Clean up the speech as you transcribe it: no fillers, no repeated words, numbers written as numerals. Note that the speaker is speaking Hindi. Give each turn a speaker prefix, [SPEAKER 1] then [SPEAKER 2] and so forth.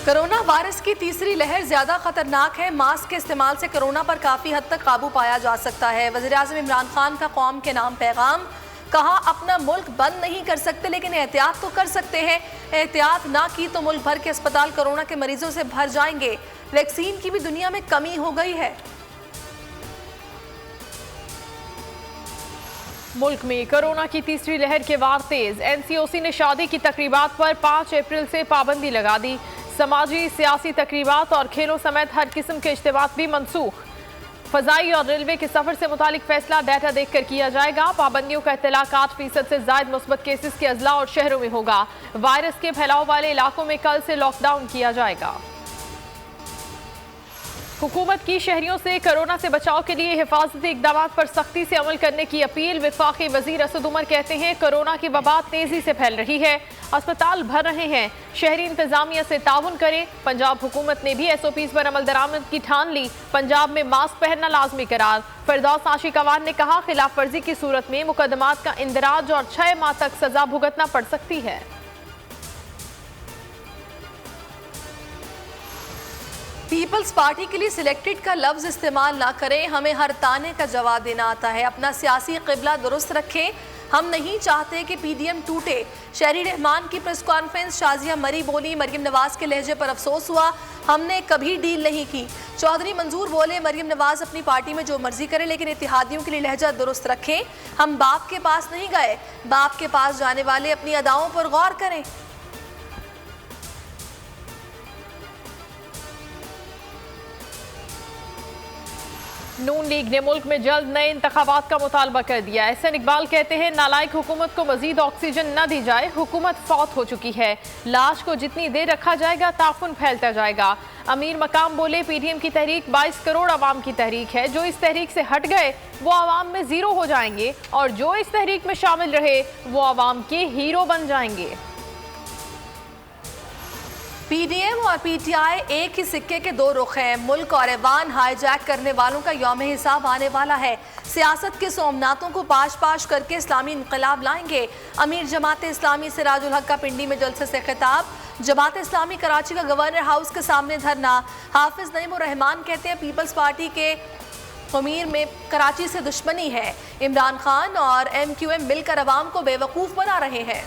[SPEAKER 1] कोरोना वायरस की तीसरी लहर ज्यादा खतरनाक है। मास्क के इस्तेमाल से कोरोना पर काफी हद तक काबू पाया जा सकता है। वज़ीर-ए-आज़म इमरान खान का कौम के नाम पैगाम। कहा, अपना मुल्क बंद नहीं कर सकते लेकिन एहतियात तो कर सकते हैं। एहतियात ना की तो मुल्क भर के अस्पताल कोरोना के मरीजों से भर जाएंगे। वैक्सीन की भी दुनिया में कमी हो गई है।
[SPEAKER 2] मुल्क में कोरोना की तीसरी लहर के वार तेज। एनसीओसी ने शादी की तकरीबात पर 5 अप्रैल से पाबंदी लगा दी। समाजी सियासी तकरीबात और खेलों समेत हर किस्म के इज्तिमात भी मनसूख। फजाई और रेलवे के सफर से मुतालिक फैसला डाटा देखकर किया जाएगा। पाबंदियों का इत्तला 8% से ज्यादा मुस्बत केसेस के अजला और शहरों में होगा। वायरस के फैलाव वाले इलाकों में कल से लॉकडाउन किया जाएगा। हुकूमत की शहरियों से कोरोना से बचाव के लिए हिफाजती इकदाम पर सख्ती से अमल करने की अपील। वफाकी वजीर असद उमर कहते हैं, कोरोना की वबा तेजी से फैल रही है, अस्पताल भर रहे हैं, शहरी इंतजामिया से ताउन करें। पंजाब हुकूमत ने भी SOPs पर अमल दरामद की ठान ली। पंजाब में मास्क पहनना लाजमी करार। फिरदौस आशिक अवान ने कहा, खिलाफ वर्जी की सूरत में मुकदमात का इंदराज और 6 माह तक सजा भुगतना पड़ सकती है।
[SPEAKER 1] पीपल्स पार्टी के लिए सिलेक्टेड का लफ्ज इस्तेमाल ना करें। हमें हर ताने का जवाब देना आता है। अपना सियासी क़िबला दुरुस्त रखें। हम नहीं चाहते कि PDM टूटे। शहरी रहमान की प्रेस कॉन्फ्रेंस। शाजिया मरी बोली, मरियम नवाज के लहजे पर अफसोस हुआ, हमने कभी डील नहीं की। चौधरी मंजूर बोले, मरियम नवाज अपनी पार्टी में जो मर्जी करे लेकिन इत्तेहादियों के लिए लहजा दुरुस्त रखें। हम बाप के पास नहीं गए, बाप के पास जाने वाले अपनी अदाओं पर गौर करें।
[SPEAKER 2] नून लीग ने मुल्क में जल्द नए इंतखाबात का मुतालबा कर दिया। एहसन इकबाल कहते हैं, नालायक हुकूमत को मजीद ऑक्सीजन न दी जाए। हुकूमत फौत हो चुकी है, लाश को जितनी देर रखा जाएगा ताफुन फैलता जाएगा। अमीर मकाम बोले, PDM की तहरीक 22 करोड़ आवाम की तहरीक है। जो इस तहरीक से हट गए वो आवाम में जीरो हो जाएंगे और जो इस तहरीक में शामिल रहे वो आवाम के हीरो बन जाएंगे।
[SPEAKER 1] PDM और PTI एक ही सिक्के के दो रुख हैं। मुल्क और ऐवान हाईजैक करने वालों का यौम हिसाब आने वाला है। सियासत के सोमनाथों को पाश पाश करके इस्लामी इनकलाब लाएंगे। अमीर जमात इस्लामी सिराजुल हक का पिंडी में जलसे से खिताब। जमात इस्लामी कराची का गवर्नर हाउस के सामने धरना। हाफिज नईमुर रहमान कहते हैं, पीपल्स पार्टी के अमीर में कराची से दुश्मनी है। इमरान खान और MQM मिलकर अवाम को बेवकूफ़ बना रहे हैं।